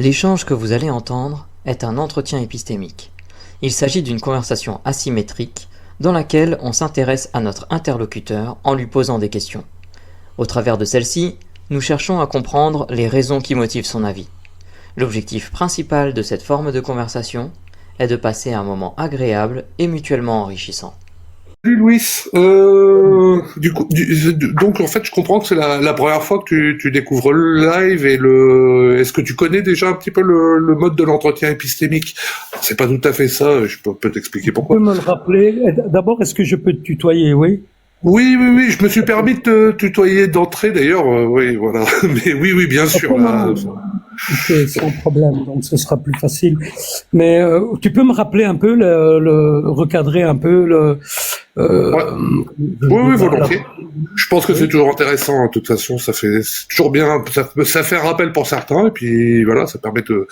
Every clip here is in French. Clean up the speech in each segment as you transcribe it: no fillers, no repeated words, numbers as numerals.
L'échange que vous allez entendre est un entretien épistémique. Il s'agit d'une conversation asymétrique dans laquelle on s'intéresse à notre interlocuteur en lui posant des questions. Au travers de celle-ci, nous cherchons à comprendre les raisons qui motivent son avis. L'objectif principal de cette forme de conversation est de passer un moment agréable et mutuellement enrichissant. Salut Louis, donc en fait je comprends que c'est la première fois que tu découvres le live et est-ce que tu connais déjà un petit peu le mode de l'entretien épistémique? C'est pas tout à fait ça, je peux t'expliquer pourquoi. Tu peux me le rappeler? D'abord, est-ce que je peux te tutoyer, oui? Oui, je me suis permis de te tutoyer d'entrée d'ailleurs, oui, voilà, mais oui, bien sûr. Là, Ok, sans problème, donc ce sera plus facile. Mais tu peux me rappeler un peu, recadrer un peu ouais. Oui, volontiers. Je pense que c'est toujours intéressant, hein. De toute façon, c'est toujours bien, ça fait un rappel pour certains, et puis voilà, ça permet de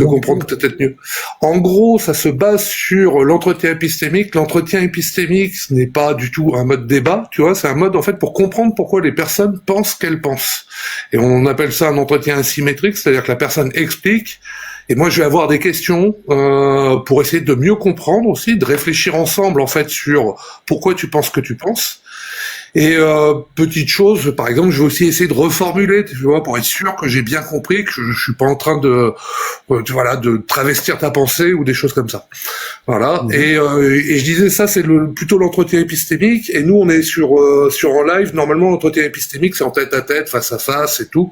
comprendre peut-être mieux. En gros, ça se base sur l'entretien épistémique. L'entretien épistémique, ce n'est pas du tout un mode débat, tu vois, c'est un mode en fait pour comprendre pourquoi les personnes pensent qu'elles pensent. Et on appelle ça un entretien asymétrique, c'est-à-dire que la personne explique, et moi je vais avoir des questions pour essayer de mieux comprendre aussi, de réfléchir ensemble en fait sur pourquoi tu penses que tu penses. Et petite chose, par exemple, je vais aussi essayer de reformuler, tu vois, pour être sûr que j'ai bien compris, que je suis pas en train de de travestir ta pensée ou des choses comme ça. Voilà. Et je disais ça, c'est plutôt l'entretien épistémique. Et nous, on est sur en live. Normalement, l'entretien épistémique, c'est en tête à tête, face à face, et tout.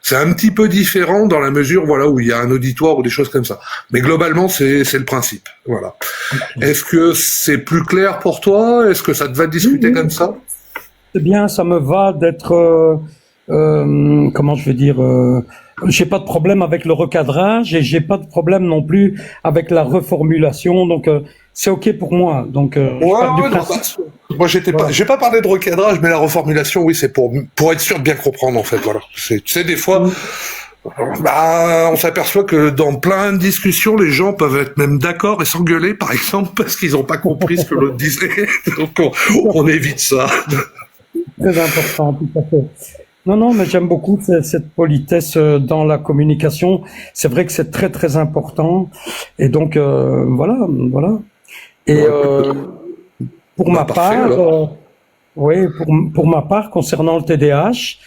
C'est un petit peu différent dans la mesure, voilà, où il y a un auditoire ou des choses comme ça. Mais globalement, c'est le principe. Voilà. Okay. Est-ce que c'est plus clair pour toi? Est-ce que ça te va discuter comme ça? C'est bien, ça me va d'être, comment je vais dire, j'ai pas de problème avec le recadrage et j'ai pas de problème non plus avec la reformulation, donc c'est ok pour moi. Donc moi j'ai pas parlé de recadrage, mais la reformulation, oui, c'est pour être sûr de bien comprendre en fait. Voilà. Tu sais, des fois. On s'aperçoit que dans plein de discussions, les gens peuvent être même d'accord et s'engueuler, par exemple, parce qu'ils n'ont pas compris ce que l'autre disait. Donc on évite ça. Très important, tout à fait. Non, mais j'aime beaucoup cette politesse dans la communication. C'est vrai que c'est très très important. Et donc voilà. Et pour ma part, pour ma part concernant le TDAH.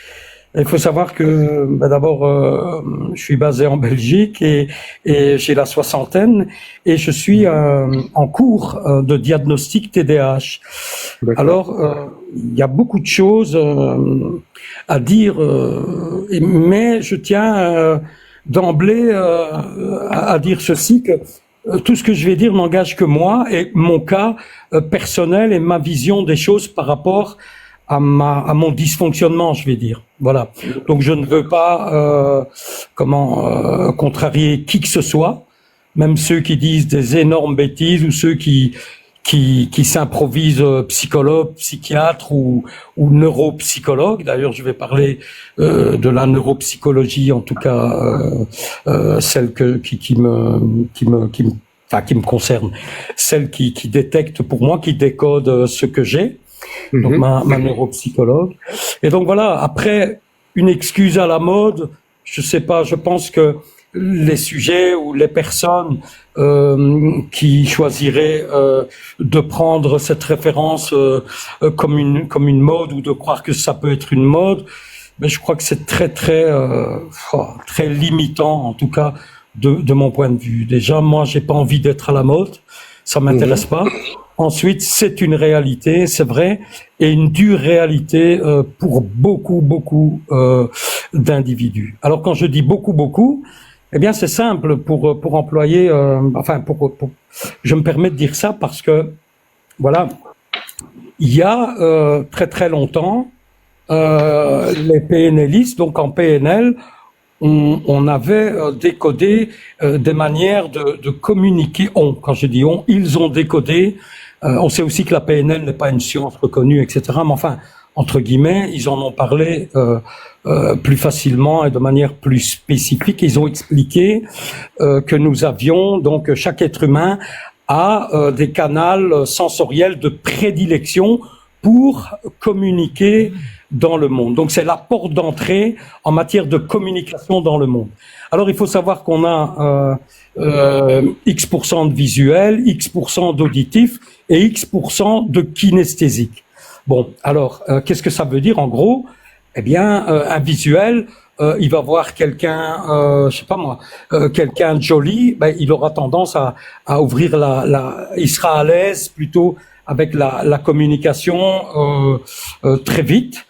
Il faut savoir que d'abord, je suis basé en Belgique et j'ai la soixantaine et je suis en cours de diagnostic TDAH. Alors, il y a beaucoup de choses à dire, mais je tiens d'emblée à dire ceci, que tout ce que je vais dire n'engage que moi et mon cas personnel et ma vision des choses par rapport à mon dysfonctionnement, je vais dire. Voilà. Donc je ne veux pas contrarier qui que ce soit, même ceux qui disent des énormes bêtises ou ceux qui s'improvisent psychologues, psychiatres ou neuropsychologues. D'ailleurs, je vais parler de la neuropsychologie, en tout cas celle qui me concerne, celle qui détecte pour moi, qui décode ce que j'ai. Donc ma neuropsychologue. Et donc voilà, après une excuse à la mode, je sais pas, je pense que les sujets ou les personnes qui choisiraient de prendre cette référence comme une mode ou de croire que ça peut être une mode, mais je crois que c'est très limitant, en tout cas de mon point de vue. Déjà, moi, j'ai pas envie d'être à la mode, ça m'intéresse pas. Ensuite, c'est une réalité, c'est vrai, et une dure réalité pour beaucoup d'individus. Alors quand je dis beaucoup, eh bien c'est simple pour employer, je me permets de dire ça parce que voilà, il y a très longtemps les PNListes, donc en PNL, on avait décodé des manières de communiquer. Quand je dis on, ils ont décodé. On sait aussi que la PNL n'est pas une science reconnue, etc. Mais enfin, entre guillemets, ils en ont parlé plus facilement et de manière plus spécifique. Ils ont expliqué que nous avions, donc chaque être humain a des canaux sensoriels de prédilection pour communiquer dans le monde. Donc c'est la porte d'entrée en matière de communication dans le monde. Alors il faut savoir qu'on a X% de visuel, X% d'auditif et X% de kinesthésique. Bon, alors qu'est-ce que ça veut dire en gros? Eh bien, un visuel, il va voir quelqu'un, je sais pas moi, quelqu'un de joli, ben, il aura tendance à ouvrir il sera à l'aise plutôt avec la communication très vite.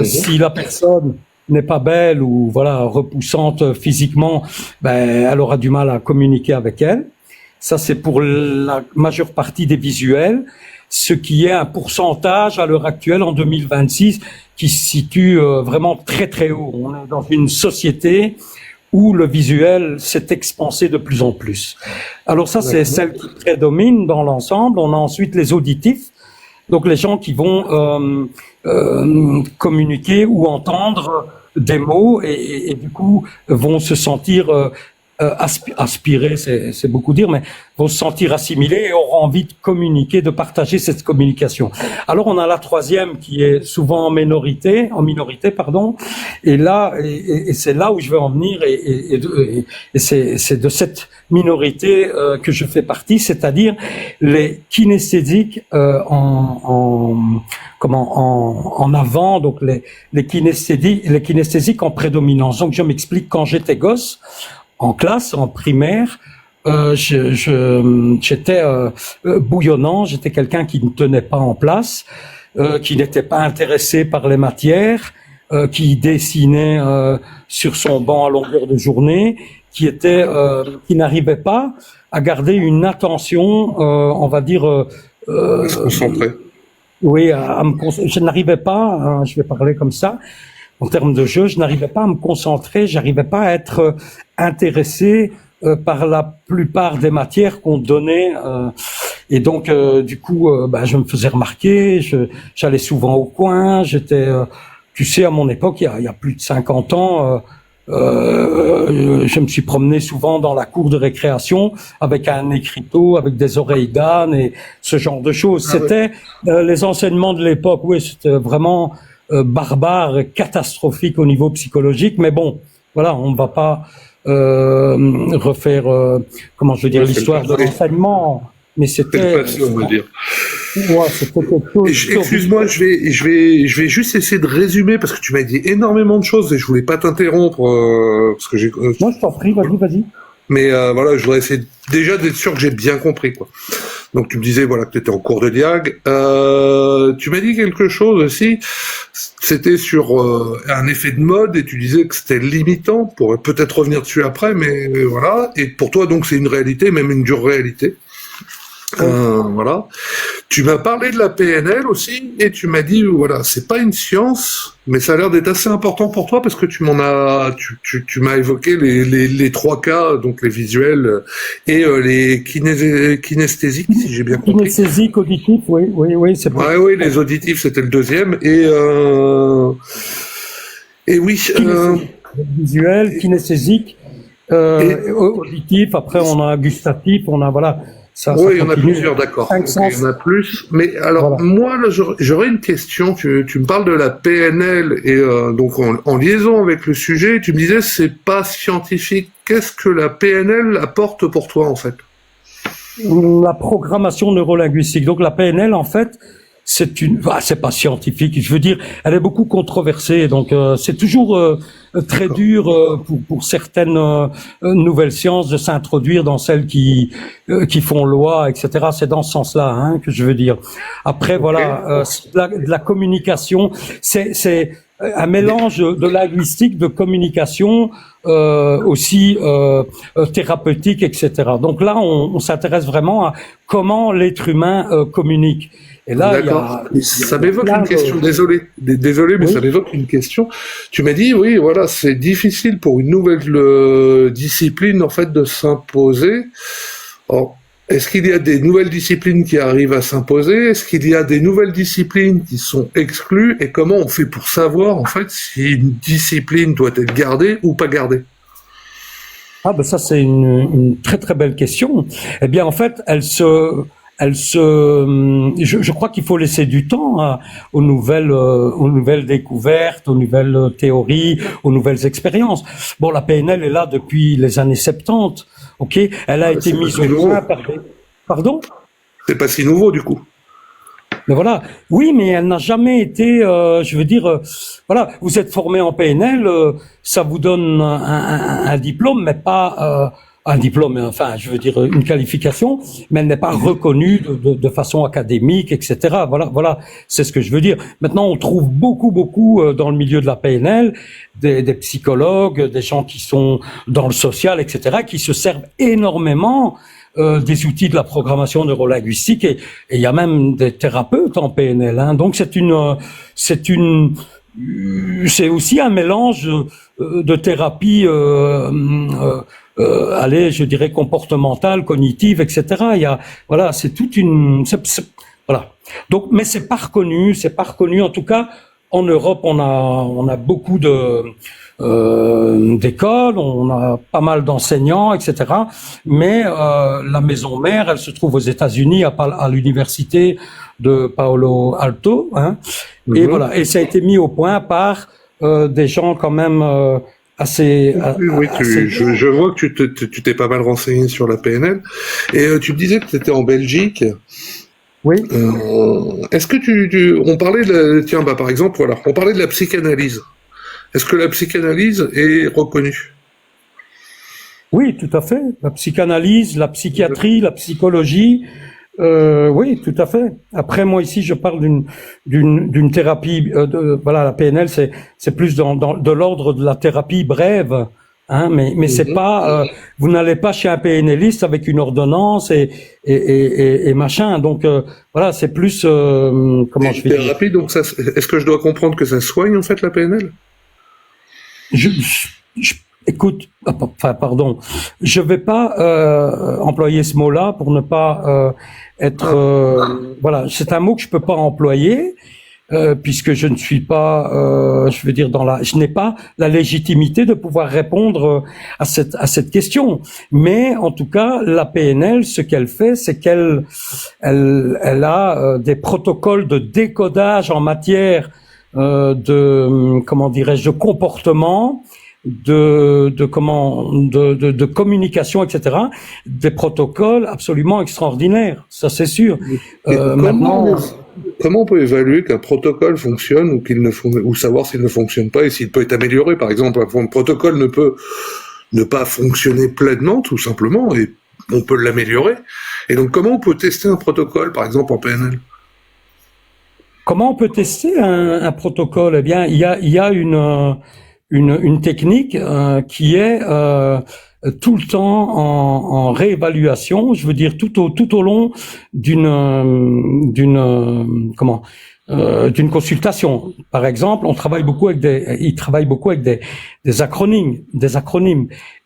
Si la personne n'est pas belle ou voilà repoussante physiquement, ben elle aura du mal à communiquer avec elle. Ça c'est pour la majeure partie des visuels, ce qui est un pourcentage à l'heure actuelle en 2026 qui se situe vraiment très très haut. On est dans une société où le visuel s'est expansé de plus en plus. Alors ça c'est celle qui prédomine dans l'ensemble. On a ensuite les auditifs. Donc les gens qui vont communiquer ou entendre des mots et du coup vont se sentir aspirer, c'est beaucoup dire, mais vont se sentir assimilés et auront envie de communiquer, de partager cette communication. Alors on a la troisième qui est souvent en minorité, pardon, et là, et c'est là où je veux en venir, et c'est de cette minorité que je fais partie, c'est-à-dire les kinesthésiques en avant, donc les kinesthésiques en prédominance. Donc je m'explique, quand j'étais gosse, en classe, en primaire, j'étais bouillonnant, j'étais quelqu'un qui ne tenait pas en place, qui n'était pas intéressé par les matières, qui dessinait sur son banc à longueur de journée, qui n'arrivait pas à garder une attention, on va dire, se concentrer. Oui, je n'arrivais pas, je vais parler comme ça. En termes de jeu, je n'arrivais pas à me concentrer, j'arrivais pas à être intéressé par la plupart des matières qu'on donnait. Et donc, du coup, je me faisais remarquer, j'allais souvent au coin, j'étais, tu sais, à mon époque, il y a plus de 50 ans, je me suis promené souvent dans la cour de récréation avec un écriteau, avec des oreilles d'âne et ce genre de choses. C'était les enseignements de l'époque, oui, c'était vraiment barbare, catastrophique au niveau psychologique, mais bon, voilà, on ne va pas refaire, comment je veux dire, l'histoire de l'enseignement, mais c'était... on va dire. Ouais, c'était quelque chose. Excuse-moi, je vais juste essayer de résumer parce que tu m'as dit énormément de choses et je voulais pas t'interrompre parce que j'ai. Moi, je t'en prie, vas-y. Mais voilà, je voudrais essayer déjà d'être sûr que j'ai bien compris, quoi. Donc tu me disais voilà que tu étais en cours de diag. Tu m'as dit quelque chose aussi. C'était sur un effet de mode et tu disais que c'était limitant. On pourrait peut-être revenir dessus après, mais voilà. Et pour toi donc c'est une réalité, même une dure réalité. Voilà. Tu m'as parlé de la PNL aussi et tu m'as dit voilà c'est pas une science mais ça a l'air d'être assez important pour toi parce que tu m'as évoqué les trois cas donc les visuels et les kinesthésiques si j'ai bien compris. Kinesthésique, auditif, oui c'est bon. Oui les auditifs c'était le deuxième et oui visuel, kinesthésique, auditif, après on a gustatif, on a voilà. Oui, il y en a plusieurs, d'accord. Il y en a plus. Mais alors, voilà. Moi, là, j'aurais une question. Tu me parles de la PNL et donc en liaison avec le sujet, tu me disais c'est pas scientifique. Qu'est-ce que la PNL apporte pour toi, en fait? La programmation neurolinguistique. Donc la PNL, en fait, c'est pas scientifique. Je veux dire, elle est beaucoup controversée. Donc c'est toujours très dur pour certaines nouvelles sciences de s'introduire dans celles qui font loi, etc. C'est dans ce sens-là que je veux dire. Après, voilà, de la communication, c'est un mélange de linguistique, de communication, aussi thérapeutique, etc. Donc là, on s'intéresse vraiment à comment l'être humain communique. Et là, ça m'évoque une question. Désolé, mais ça m'évoque une question. Tu m'as dit, oui, voilà, c'est difficile pour une nouvelle discipline en fait de s'imposer. Or, est-ce qu'il y a des nouvelles disciplines qui arrivent à s'imposer? Est-ce qu'il y a des nouvelles disciplines qui sont exclues? Et comment on fait pour savoir en fait si une discipline doit être gardée ou pas gardée? Ah ben ça c'est une très très belle question. Eh bien en fait, je crois qu'il faut laisser du temps aux nouvelles découvertes, aux nouvelles théories, aux nouvelles expériences. Bon, la PNL est là depuis les années 70, ok? Elle a été mise au point par des... Pardon? C'est pas si nouveau, du coup. Mais voilà, oui, mais elle n'a jamais été, je veux dire, voilà, vous êtes formé en PNL, ça vous donne un diplôme, mais pas un diplôme, enfin, je veux dire une qualification, mais elle n'est pas reconnue de façon académique, etc. Voilà, c'est ce que je veux dire. Maintenant, on trouve beaucoup dans le milieu de la PNL des psychologues, des gens qui sont dans le social, etc., qui se servent énormément des outils de la programmation neurolinguistique et il y a même des thérapeutes en PNL. Hein. Donc c'est aussi un mélange de thérapie, allez, je dirais comportementale, cognitive, etc. Voilà, c'est toute une, voilà. Donc, mais c'est pas reconnu. En tout cas, en Europe, on a beaucoup d'écoles, on a pas mal d'enseignants, etc. Mais la maison mère, elle se trouve aux États-Unis, à l'université de Palo Alto, hein. Et voilà, et ça a été mis au point par des gens quand même assez. Oui, je vois que tu t'es pas mal renseigné sur la PNL. Et tu me disais que tu étais en Belgique. Oui. Est-ce que on parlait tiens, bah par exemple, voilà, on parlait de la psychanalyse. Est-ce que la psychanalyse est reconnue? Oui, tout à fait. La psychanalyse, la psychiatrie, la psychologie, oui, tout à fait. Après, moi ici, je parle d'une thérapie. Voilà, la PNL, c'est plus de l'ordre de la thérapie brève. Hein, mais c'est pas, vous n'allez pas chez un PNListe avec une ordonnance et machin. Donc voilà, c'est plus comment je vais thérapie. Donc ça, est-ce que je dois comprendre que ça soigne en fait la PNL? Écoute, enfin pardon, je vais pas employer ce mot-là pour ne pas être voilà, c'est un mot que je peux pas employer. Puisque je ne suis pas, je veux dire, je n'ai pas la légitimité de pouvoir répondre à cette question. Mais en tout cas, la PNL, ce qu'elle fait, c'est qu'elle a des protocoles de décodage en matière comment dirais-je, de comportement, de communication, etc. Des protocoles absolument extraordinaires. Ça, c'est sûr. Maintenant. Comment on peut évaluer qu'un protocole fonctionne ou ou savoir s'il ne fonctionne pas et s'il peut être amélioré? Par exemple, un protocole ne peut ne pas fonctionner pleinement, tout simplement, et on peut l'améliorer. Et donc, comment on peut tester un protocole, par exemple, en PNL? Comment on peut tester un protocole? Eh bien, il y a une technique qui est tout le temps en réévaluation, je veux dire tout au long d'une consultation. Par exemple, il travaille beaucoup avec des acronymes.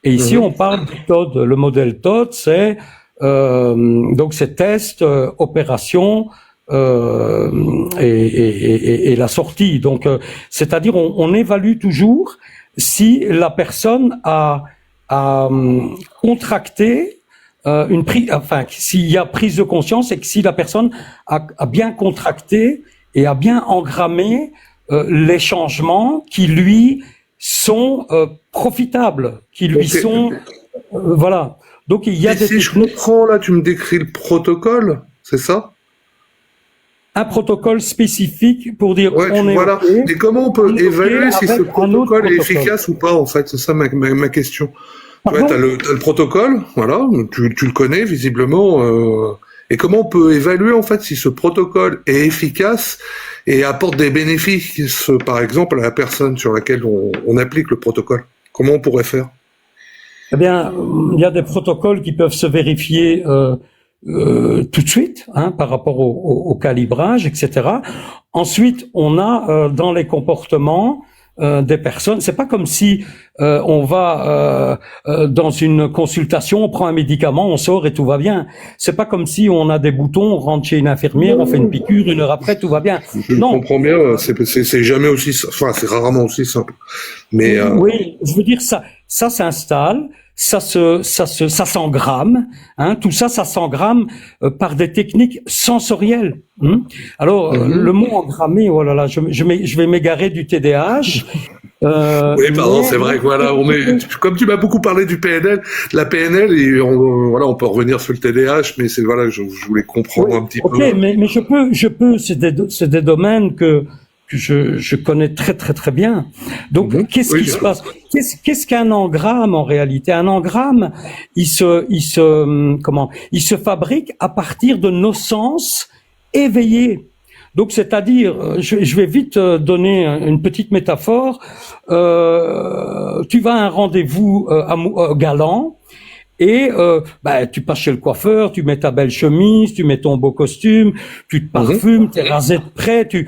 Et ici, on parle du TOD. Le modèle TOD, c'est donc c'est test, opération et la sortie. Donc, c'est-à-dire on évalue toujours si la personne a contracté s'il y a prise de conscience et que si la personne a bien contracté et a bien engrammé les changements qui lui sont profitables, qui lui sont voilà. Donc il y a si je comprends là, tu me décris le protocole, c'est ça? Un protocole spécifique pour dire on est voilà. Et comment on peut évaluer si ce protocole est efficace ou pas, en fait? C'est ça ma question. Ouais, t'as le protocole, voilà, tu le connais visiblement. Et comment on peut évaluer en fait si ce protocole est efficace et apporte des bénéfices, par exemple, à la personne sur laquelle on applique le protocole? Comment on pourrait faire? Eh bien, il y a des protocoles qui peuvent se vérifier tout de suite, hein, par rapport au calibrage, etc. Ensuite, on a dans les comportements des personnes. C'est pas comme si on va dans une consultation, on prend un médicament, on sort et tout va bien. C'est pas comme si on a des boutons, on rentre chez une infirmière, on fait une piqûre, 1 heure après tout va bien. Je comprends bien. C'est jamais aussi, enfin c'est rarement aussi simple. Mais oui, je veux dire ça s'installe. ça s'engramme, hein, tout ça, ça s'engramme par des techniques sensorielles. Alors, le mot engrammé, oh là là, je vais m'égarer du TDAH. Oui, pardon, c'est vrai que voilà, comme tu m'as beaucoup parlé du PNL, la PNL, et on peut revenir sur le TDAH, mais c'est voilà, je voulais comprendre un petit peu. Ok, mais je peux, c'est des domaines que je connais très très très bien. Donc, qu'est-ce qui se passe? Qu'est-ce qu'un engramme en réalité? Un engramme, il se fabrique à partir de nos sens éveillés. Donc, c'est-à-dire, je vais vite donner une petite métaphore. Tu vas à un rendez-vous galant. Et tu passes chez le coiffeur, tu mets ta belle chemise, tu mets ton beau costume, tu te parfumes, t'es rasé de près, tu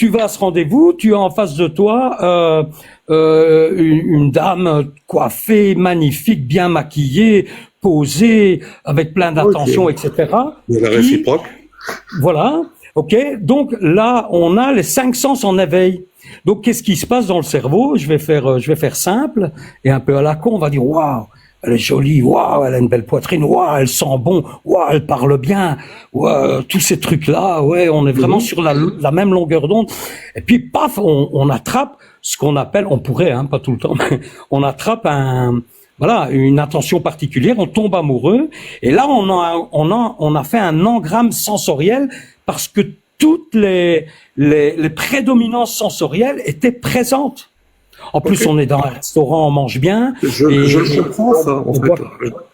vas à ce rendez-vous, tu as en face de toi une dame coiffée, magnifique, bien maquillée, posée, avec plein d'attention, etc. Il y a la réciproque. Voilà, ok. Donc là, on a les 5 sens en éveil. Donc qu'est-ce qui se passe dans le cerveau? Je vais faire simple et un peu à la con. On va dire waouh. Elle est jolie, waouh, elle a une belle poitrine, waouh, elle sent bon, waouh, elle parle bien, waouh, tous ces trucs-là, ouais, on est vraiment sur la même longueur d'onde. Et puis, paf, on attrape ce qu'on appelle, on pourrait, pas tout le temps, mais on attrape une attention particulière, on tombe amoureux, et là, on a fait un engramme sensoriel parce que toutes les prédominances sensorielles étaient présentes. En plus, on est dans un restaurant, on mange bien. Je le comprends, ça, en fait.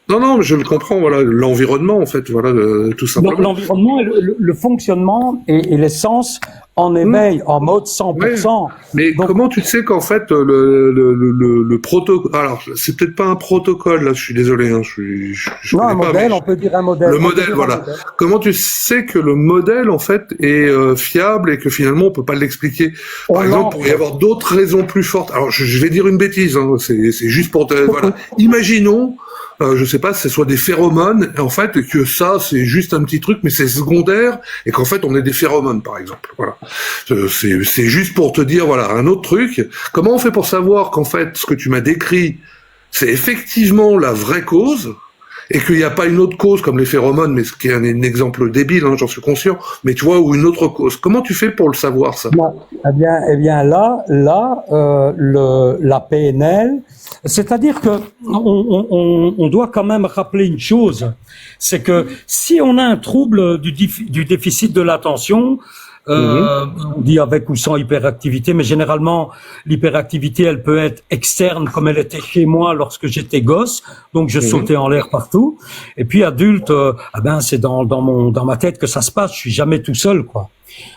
Non, mais je le comprends, voilà, l'environnement, en fait, voilà, tout simplement. L'environnement, le fonctionnement et l'essence en éveil, en mode 100%. Ouais. Mais donc, comment tu sais qu'en fait, le protocole, alors, c'est peut-être pas un protocole, là, je suis désolé, je non, un modèle, on peut dire un modèle. Le modèle, voilà. Comment tu sais que le modèle, en fait, est fiable et que finalement, on peut pas l'expliquer? Par exemple, il pourrait y avoir d'autres raisons plus fortes. Alors, je vais dire une bêtise, c'est juste pour voilà. Imaginons, je sais pas, ce soit des phéromones, en fait, et que ça, c'est juste un petit truc, mais c'est secondaire, et qu'en fait, on est des phéromones, par exemple. Voilà. C'est juste pour te dire, voilà, un autre truc. Comment on fait pour savoir qu'en fait, ce que tu m'as décrit, c'est effectivement la vraie cause, et qu'il n'y a pas une autre cause comme les phéromones, mais ce qui est un exemple débile, j'en suis conscient, mais tu vois, ou une autre cause. Comment tu fais pour le savoir, ça? Eh bien, là, la PNL, c'est-à-dire que on doit quand même rappeler une chose, c'est que si on a un trouble du déficit de l'attention, on dit avec ou sans hyperactivité, mais généralement l'hyperactivité elle peut être externe, comme elle était chez moi lorsque j'étais gosse, donc je sautais en l'air partout. Et puis adulte, c'est dans ma tête que ça se passe. Je suis jamais tout seul, quoi.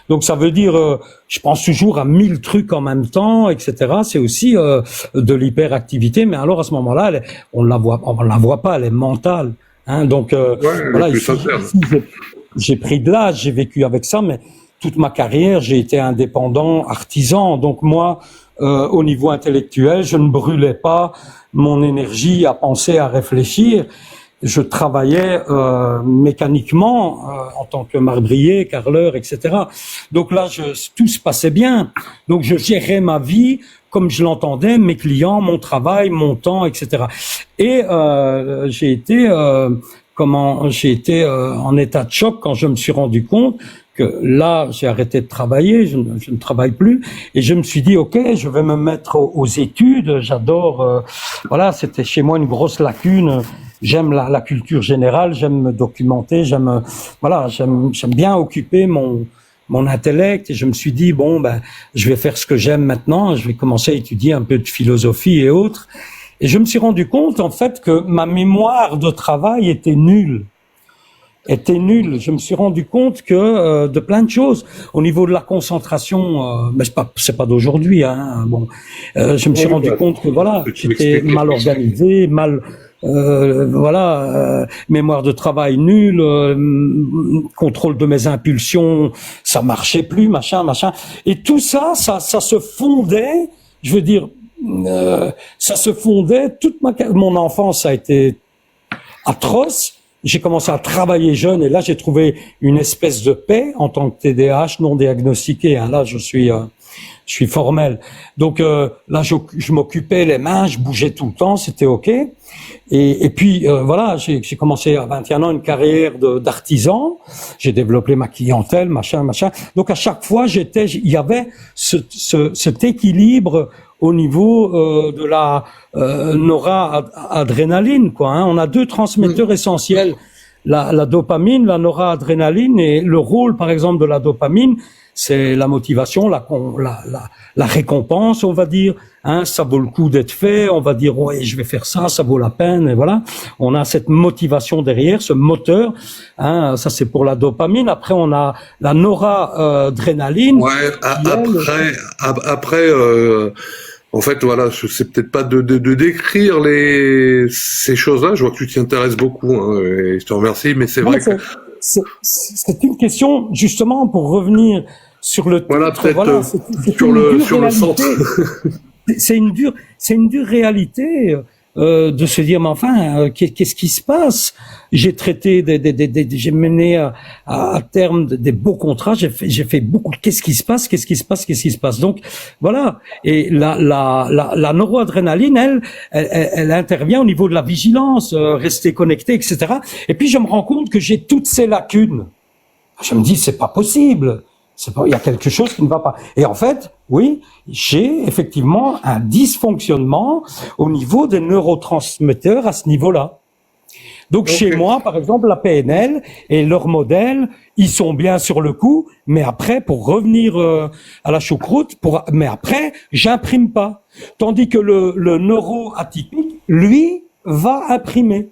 Donc ça veut dire, je pense toujours à 1000 trucs en même temps, etc. C'est aussi de l'hyperactivité, mais alors à ce moment-là, on la voit pas, elle est mentale. Donc voilà, ici, j'ai pris de l'âge, j'ai vécu avec ça, mais toute ma carrière, j'ai été indépendant, artisan. Donc moi, au niveau intellectuel, je ne brûlais pas mon énergie à penser, à réfléchir. Je travaillais mécaniquement en tant que marbrier, carreleur, etc. Donc là, tout se passait bien. Donc je gérais ma vie comme je l'entendais, mes clients, mon travail, mon temps, etc. Et j'ai été en état de choc quand je me suis rendu compte que là, j'ai arrêté de travailler, je ne travaille plus, et je me suis dit, ok, je vais me mettre aux études. J'adore, c'était chez moi une grosse lacune. J'aime la culture générale, j'aime me documenter, j'aime bien occuper mon intellect, et je me suis dit, je vais faire ce que j'aime maintenant, je vais commencer à étudier un peu de philosophie et autres. Et je me suis rendu compte, en fait, que ma mémoire de travail était nulle. Je me suis rendu compte que de plein de choses au niveau de la concentration, mais c'est pas d'aujourd'hui, je me suis rendu compte que j'étais mal organisé, mémoire de travail nulle, contrôle de mes impulsions, ça marchait plus, machin, et tout ça se fondait, je veux dire, ça se fondait. Toute mon enfance a été atroce. J'ai commencé à travailler jeune, et là j'ai trouvé une espèce de paix en tant que TDAH non diagnostiqué. Là je suis Je suis formel. Donc là, je m'occupais les mains, je bougeais tout le temps, c'était ok. Et puis voilà, j'ai commencé à 21 ans une carrière d'artisan. J'ai développé ma clientèle, machin. Donc à chaque fois, il y avait cet équilibre au niveau de la noradrénaline, quoi. Hein. On a deux transmetteurs essentiels, la dopamine, la noradrénaline, et le rôle, par exemple, de la dopamine, c'est la motivation, la récompense, on va dire. Hein, ça vaut le coup d'être fait. On va dire ouais, je vais faire ça, ça vaut la peine. Et voilà, on a cette motivation derrière, ce moteur. Hein, ça c'est pour la dopamine. Après, on a la noradrénaline. Ouais. Après. En fait, voilà, je sais peut-être pas de décrire ces choses-là. Je vois que tu t'y intéresses beaucoup, hein, et je te remercie. Mais c'est vrai que c'est une question justement pour revenir sur le voilà, titre. Voilà, sur le centre. C'est une dure réalité de se dire mais enfin qu'est-ce qui se passe? J'ai traité j'ai mené à terme des beaux contrats, j'ai fait beaucoup. Qu'est-ce qui se passe? Donc voilà. Et la noradrénaline, elle intervient au niveau de la vigilance, rester connecté, etc. Et puis je me rends compte que j'ai toutes ces lacunes. Je me dis c'est pas possible. Il y a quelque chose qui ne va pas. Et en fait, oui, j'ai effectivement un dysfonctionnement au niveau des neurotransmetteurs à ce niveau-là. Donc chez moi, par exemple, la PNL et leur modèle, ils sont bien sur le coup, mais après, pour revenir à la choucroute, mais après, j'imprime pas. Tandis que le neuroatypique, lui, va imprimer.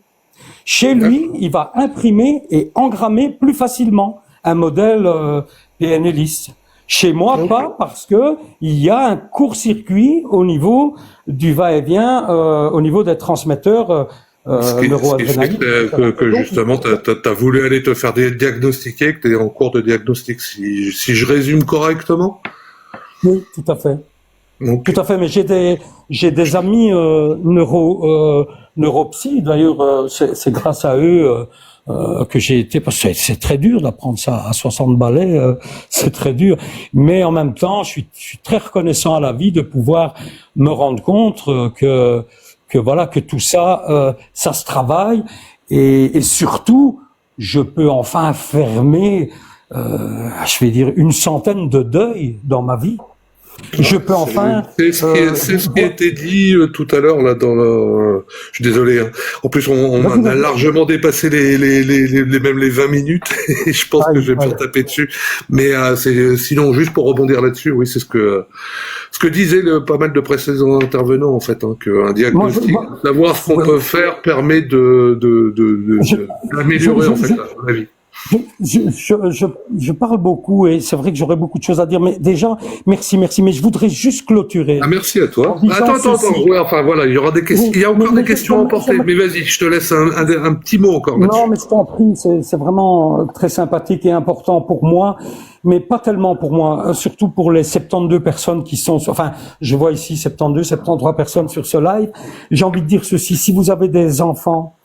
Chez lui, il va imprimer et engrammer plus facilement un modèle PNListe. Chez moi, pas, parce que il y a un court-circuit au niveau du va-et-vient, au niveau des transmetteurs neuroadrénaliques. Que justement, t'as voulu aller te faire diagnostiquer, que t'es en cours de diagnostic, si je résume correctement. Oui, tout à fait. Donc, tout à fait, mais j'ai des amis neuropsy, d'ailleurs, c'est grâce à eux que j'ai été, parce que c'est très dur d'apprendre ça à 60 balais, c'est très dur. Mais en même temps, je suis très reconnaissant à la vie de pouvoir me rendre compte que voilà, que tout ça, ça se travaille, et surtout, je peux enfin fermer, je vais dire, une centaine de deuils dans ma vie. Je peux enfin. C'est ce qui a été dit tout à l'heure là dans le. Je suis désolé. Hein. En plus, on a largement dépassé même les 20 minutes. Et je pense que je vais me faire taper dessus. Mais sinon, juste pour rebondir là-dessus, oui, c'est ce que disaient pas mal de précédents intervenants en fait, hein, qu'un diagnostic, savoir ce qu'on peut faire permet d'améliorer en fait la vie. Je parle beaucoup et c'est vrai que j'aurais beaucoup de choses à dire, mais déjà, merci, mais je voudrais juste clôturer. Ah, merci à toi. Attends. Ouais, enfin, voilà, il y aura des questions, il y a encore des questions à emporter, mais vas-y, je te laisse un petit mot encore là-dessus. Non, mais je t'en prie, c'est vraiment très sympathique et important pour moi, mais pas tellement pour moi, surtout pour les 72 personnes qui sont, enfin, je vois ici 73 personnes sur ce live. J'ai envie de dire ceci, si vous avez des enfants,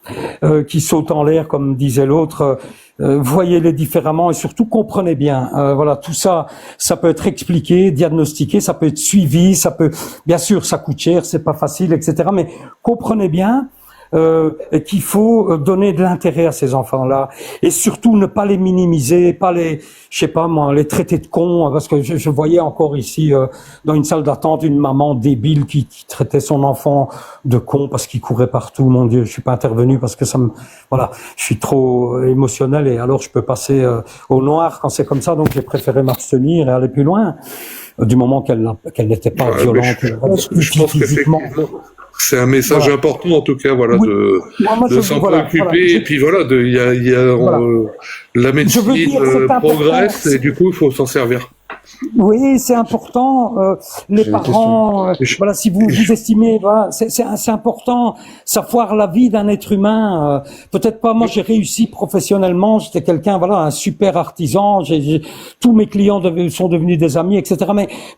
qui sautent en l'air, comme disait l'autre, voyez-les différemment et surtout comprenez bien. Voilà, tout ça, ça peut être expliqué, diagnostiqué, ça peut être suivi, ça peut, bien sûr, ça coûte cher, c'est pas facile, etc. Mais comprenez bien qu'il faut donner de l'intérêt à ces enfants-là et surtout ne pas les minimiser, pas les, je sais pas moi, les traiter de cons, parce que je voyais encore ici dans une salle d'attente une maman débile qui traitait son enfant de con parce qu'il courait partout. Mon Dieu, je suis pas intervenu parce que voilà, je suis trop émotionnel et alors je peux passer au noir quand c'est comme ça, donc j'ai préféré m'abstenir et aller plus loin du moment qu'elle n'était pas violente. Je pense qu'effectivement, c'est un message important en tout cas, voilà, de s'en préoccuper et puis voilà, la médecine progresse et du coup il faut s'en servir. Oui, c'est important. Les parents, voilà, si vous estimez, voilà, c'est important. Savoir la vie d'un être humain. Peut-être pas. Moi, j'ai réussi professionnellement. J'étais quelqu'un, voilà, un super artisan. Tous mes clients sont devenus des amis, etc.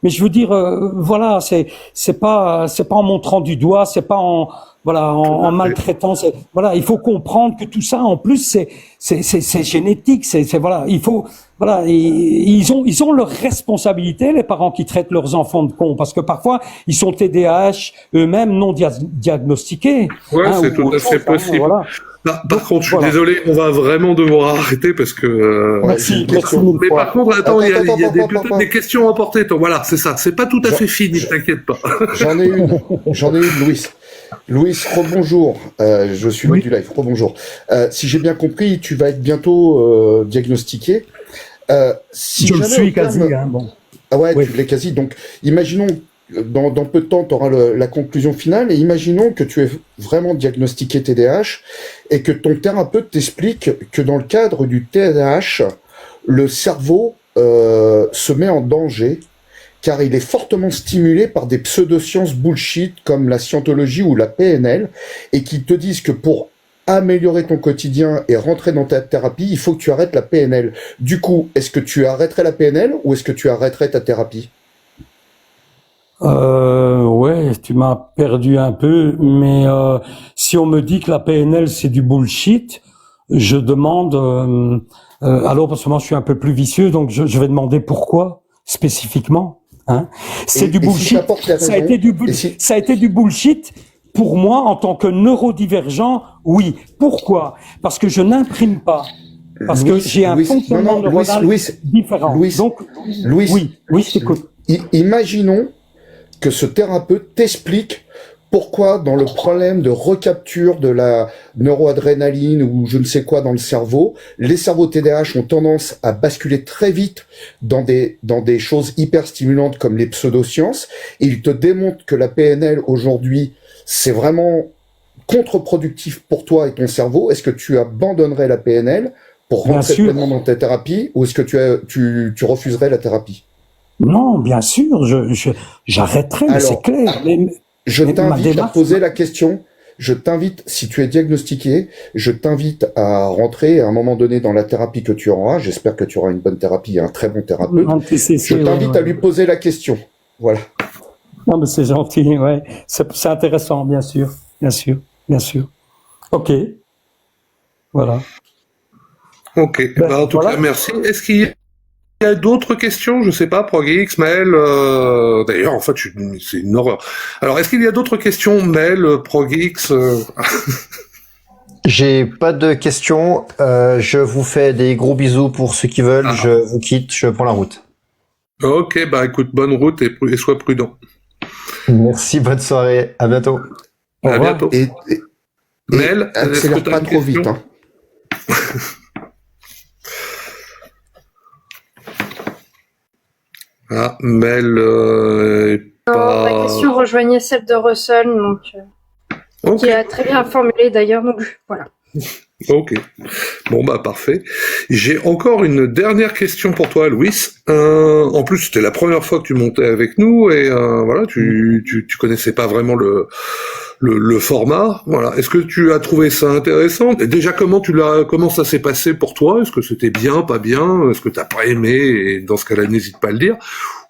Mais je veux dire, voilà, c'est pas en montrant du doigt, c'est pas en maltraitant. Voilà, il faut comprendre que tout ça, en plus, c'est génétique. Voilà, il faut. voilà, ils ont leur responsabilité, les parents qui traitent leurs enfants de cons, parce que parfois ils sont TDAH eux-mêmes non diagnostiqués. Ouais, c'est tout à fait possible. Voilà. Par contre, je suis désolé, on va vraiment devoir arrêter parce que. Merci. Mais par contre, attends, il y a peut-être des questions à porter. Voilà, c'est ça. C'est pas tout à fait fini, t'inquiète pas. J'en ai une, Louis. Louis, rebonjour. Je suis du live. Rebonjour. Si j'ai bien compris, tu vas être bientôt diagnostiqué. Si je le suis quasi. Bon. Ah ouais, tu l'es quasi. Donc, imaginons. Dans peu de temps, tu auras la conclusion finale et imaginons que tu es vraiment diagnostiqué TDAH et que ton thérapeute t'explique que dans le cadre du TDAH, le cerveau se met en danger car il est fortement stimulé par des pseudosciences bullshit comme la scientologie ou la PNL et qui te disent que pour améliorer ton quotidien et rentrer dans ta thérapie, il faut que tu arrêtes la PNL. Du coup, est-ce que tu arrêterais la PNL ou est-ce que tu arrêterais ta thérapie ? Ouais, tu m'as perdu un peu, mais si on me dit que la PNL c'est du bullshit, je demande. Alors parce que moi je suis un peu plus vicieux, donc je vais demander pourquoi spécifiquement. Hein. C'est du bullshit. Si ça a été du bullshit. Pour moi, en tant que neurodivergent, oui. Pourquoi ? Parce que je n'imprime pas. Parce que j'ai un fonctionnement neuronal différent. Donc, oui, je t'écoute. Imaginons que ce thérapeute t'explique pourquoi dans le problème de recapture de la neuroadrénaline ou je ne sais quoi dans le cerveau, les cerveaux TDAH ont tendance à basculer très vite dans des choses hyper stimulantes comme les pseudosciences. Et il te démontre que la PNL aujourd'hui, c'est vraiment contre-productif pour toi et ton cerveau. Est-ce que tu abandonnerais la PNL pour rentrer pleinement dans ta thérapie ou est-ce que tu refuserais la thérapie ? Non, bien sûr, j'arrêterai, mais c'est clair. Je t'invite à poser la question. Je t'invite, si tu es diagnostiqué, je t'invite à rentrer à un moment donné dans la thérapie que tu auras. J'espère que tu auras une bonne thérapie et un très bon thérapeute. Je t'invite à lui poser la question. Voilà. Non, mais c'est gentil, ouais. C'est intéressant, bien sûr. Ok. Voilà. Ok. En tout cas, merci. Est-ce qu'il y a d'autres questions? Je sais pas, ProgX, Maël, d'ailleurs, en fait, c'est une horreur. Alors, est-ce qu'il y a d'autres questions, Maël, ProgX J'ai pas de questions. Je vous fais des gros bisous pour ceux qui veulent. Je vous quitte, je prends la route. Ok, écoute, bonne route et sois prudent. Merci, bonne soirée. À bientôt. À bientôt. Et Maël, accélère pas trop vite, hein. Maël Ma question rejoignait celle de Russell, donc qui a très bien formulé d'ailleurs, donc voilà. Ok. Bon, parfait. J'ai encore une dernière question pour toi, Louis. En plus, c'était la première fois que tu montais avec nous et voilà, tu connaissais pas vraiment le format. Voilà. Est-ce que tu as trouvé ça intéressant? Et déjà, comment ça s'est passé pour toi? Est-ce que c'était bien, pas bien? Est-ce que t'as pas aimé? Et dans ce cas-là, n'hésite pas à le dire.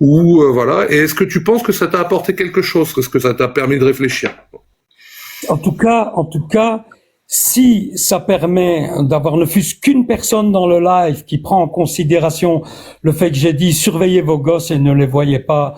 Ou voilà. Et est-ce que tu penses que ça t'a apporté quelque chose? Est-ce que ça t'a permis de réfléchir? En tout cas, si ça permet d'avoir ne fût-ce qu'une personne dans le live qui prend en considération le fait que j'ai dit surveillez vos gosses et ne les voyez pas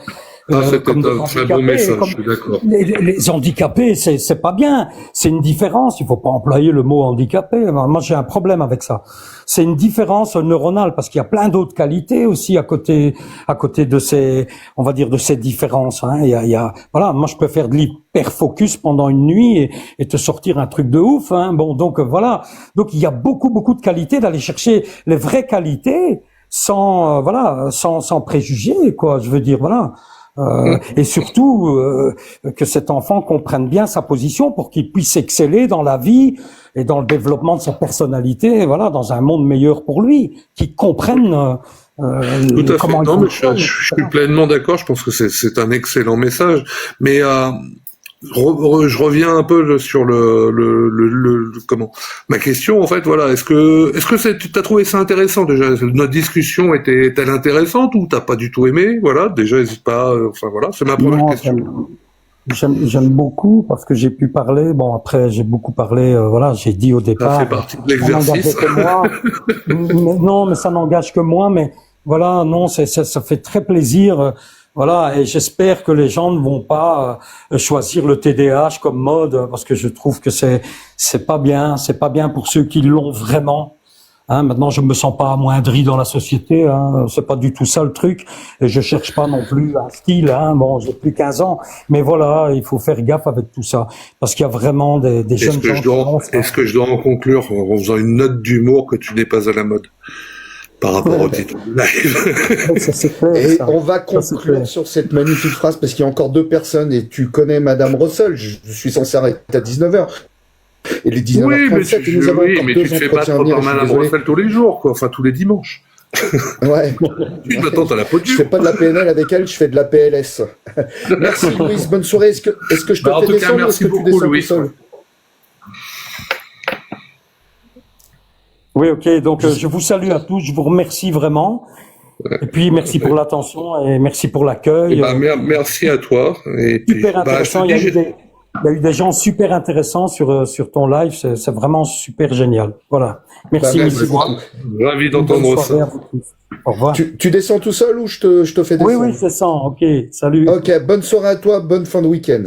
comme un très beau message, je suis d'accord. Les handicapés, c'est pas bien. C'est une différence. Il faut pas employer le mot handicapé. Moi, j'ai un problème avec ça. C'est une différence neuronale parce qu'il y a plein d'autres qualités aussi à côté de ces, on va dire, de ces différences. Hein. Il y a, voilà. Moi, je peux faire de l'hyperfocus pendant une nuit et te sortir un truc de ouf. Hein. Bon, donc voilà. Donc il y a beaucoup de qualités d'aller chercher les vraies qualités sans préjugés, quoi. Je veux dire, voilà. Et surtout que cet enfant comprenne bien sa position pour qu'il puisse exceller dans la vie et dans le développement de sa personnalité, voilà, dans un monde meilleur pour lui, qu'il comprenne tout à fait. Non, mais je suis pleinement d'accord. Je pense que c'est un excellent message. Mais je reviens un peu sur ma question en fait. Voilà, est-ce que tu as trouvé ça intéressant déjà? Notre discussion était-elle intéressante ou t'as pas du tout aimé? Voilà, déjà n'hésite pas. Enfin voilà, c'est ma première question. J'aime beaucoup parce que j'ai pu parler. Bon, après, j'ai beaucoup parlé. Voilà, j'ai dit au Ça départ. fait partie de Ça n'engageait l'exercice. que moi. Non, mais ça n'engage que moi. Mais voilà, non, ça fait très plaisir. Voilà, et j'espère que les gens ne vont pas choisir le TDAH comme mode parce que je trouve que c'est pas bien. C'est pas bien pour ceux qui l'ont vraiment. Hein, maintenant, je me sens pas amoindri dans la société. Hein, c'est pas du tout ça le truc. Et je cherche pas non plus un style. Hein, bon, j'ai plus 15 ans, mais voilà, il faut faire gaffe avec tout ça parce qu'il y a vraiment des jeunes gens. Est-ce que je dois en conclure en faisant une note d'humour que tu n'es pas à la mode par rapport au titre du live? C'est clair, Et ça. on va conclure sur cette magnifique phrase parce qu'il y a encore 2 personnes et tu connais Madame Russell. Je suis censé arrêter à 19h. Et les 19h37, Oui, mais et nous avons encore tu 2 te fais entretiens à battre venir. par Je suis Madame désolé. Russell tous les jours, quoi. Enfin, tous les dimanches. Ouais. Maintenant, t'as la peau Je dure. fais pas de la PNL avec elle, je fais de la PLS. Merci Louise, bonne soirée. Est-ce que je te En fais tout cas, descendre ou est-ce merci que tu beaucoup, descends tout Louis. seul? Oui, ok. Donc, je vous salue à tous. Je vous remercie vraiment. Et puis, merci pour l'attention et merci pour l'accueil. Merci à toi. Et puis, Super intéressant. Il y a eu des gens super intéressants sur ton live. C'est vraiment super génial. Voilà. Merci. Merci beaucoup. Ravi d'entendre ça. Au revoir. Tu descends tout seul ou je te fais descendre? Oui, je descends. Ok. Salut. Ok, bonne soirée à toi, bonne fin de week-end.